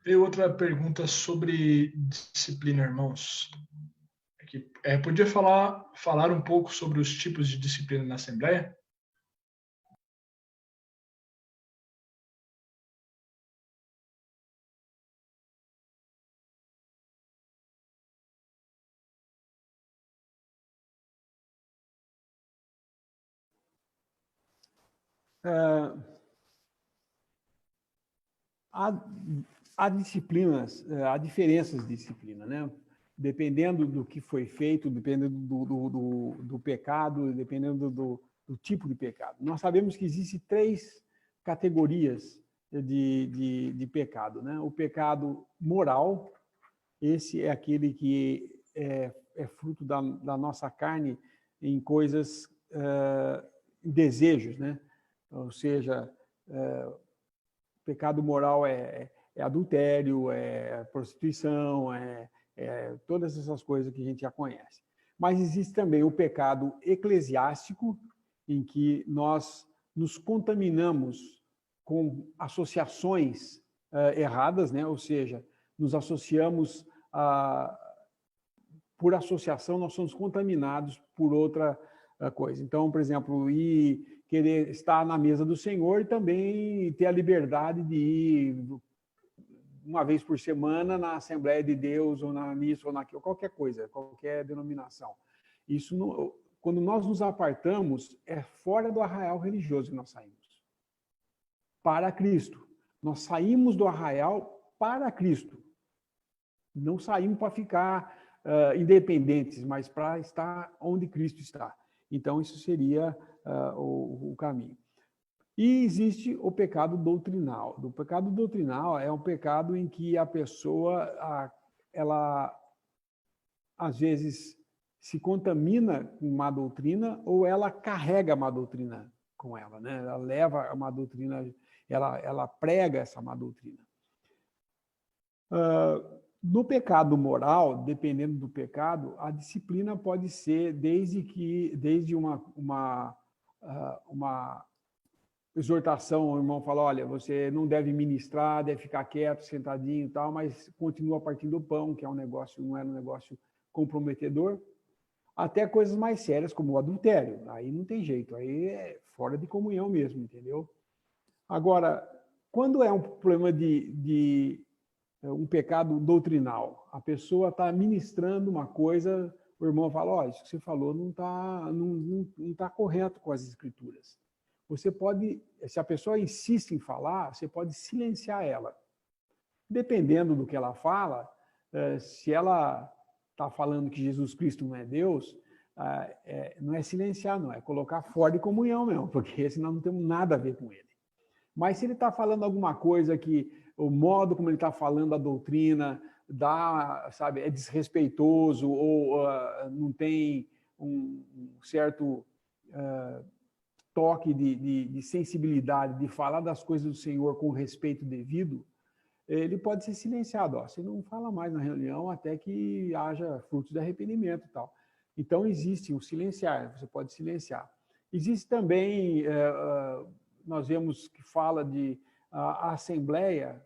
Veio outra pergunta sobre disciplina, irmãos. Podia falar um pouco sobre os tipos de disciplina na Assembleia? Há disciplinas, há diferenças de disciplina, né? Dependendo do que foi feito, dependendo do pecado, dependendo do tipo de pecado. Nós sabemos que existem três categorias de pecado, né? O pecado moral, esse é aquele que é fruto da nossa carne em coisas, desejos, né? Ou seja, pecado moral é adultério, é prostituição, todas essas coisas que a gente já conhece. Mas existe também o pecado eclesiástico, em que nós nos contaminamos com associações erradas, né? Ou seja, nos associamos por associação, nós somos contaminados por outra coisa. Então, por exemplo, querer estar na mesa do Senhor e também ter a liberdade de ir uma vez por semana na Assembleia de Deus, ou na missa, ou naquilo, qualquer coisa, qualquer denominação. Isso, não, quando nós nos apartamos, é fora do arraial religioso que nós saímos. Para Cristo. Nós saímos do arraial para Cristo. Não saímos para ficar independentes, mas para estar onde Cristo está. Então, isso seria o caminho. E existe o pecado doutrinal. O pecado doutrinal é um pecado em que a pessoa, ela, às vezes, se contamina com má doutrina ou ela carrega a má doutrina com ela, né? Ela leva a má doutrina, ela prega essa má doutrina. No pecado moral, dependendo do pecado, a disciplina pode ser desde uma exortação, o irmão fala, olha, você não deve ministrar, deve ficar quieto, sentadinho e tal, mas continua partindo o pão, que é um negócio, não era um negócio comprometedor, até coisas mais sérias, como o adultério. Aí não tem jeito, aí é fora de comunhão mesmo, entendeu? Agora, quando é um problema de um pecado doutrinal, a pessoa está ministrando uma coisa, o irmão fala, ó, isso que você falou não tá correto com as escrituras. Você pode, se a pessoa insiste em falar, você pode silenciar ela. Dependendo do que ela fala, se ela está falando que Jesus Cristo não é Deus, não é silenciar, não, é colocar fora de comunhão mesmo, porque senão não temos nada a ver com ele. Mas se ele está falando alguma coisa que o modo como ele está falando a doutrina sabe, é desrespeitoso ou não tem um certo toque de sensibilidade, de falar das coisas do Senhor com respeito devido, ele pode ser silenciado. Ó, você não fala mais na reunião até que haja frutos de arrependimento e tal. Então, existe o silenciar, você pode silenciar. Existe também, nós vemos que fala a Assembleia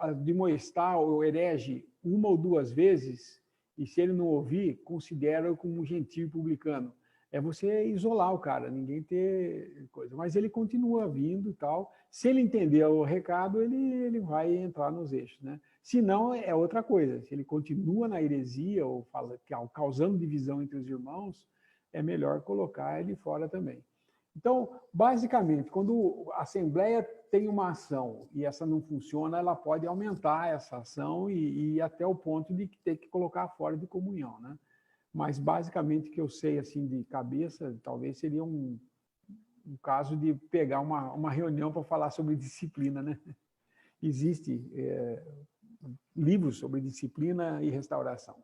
admoestar o herege uma ou duas vezes, e se ele não ouvir, considera-o como um gentio publicano. É você isolar o cara, ninguém ter coisa. Mas ele continua vindo e tal. Se ele entender o recado, ele vai entrar nos eixos, né? Se não, é outra coisa. Se ele continua na heresia ou causando divisão entre os irmãos, é melhor colocar ele fora também. Então, basicamente, quando a Assembleia tem uma ação e essa não funciona, ela pode aumentar essa ação e ir até o ponto de ter que colocar fora de comunhão, né? Mas, basicamente, que eu sei assim de cabeça, talvez seria um caso de pegar uma reunião para falar sobre disciplina, né? Existem livros sobre disciplina e restauração.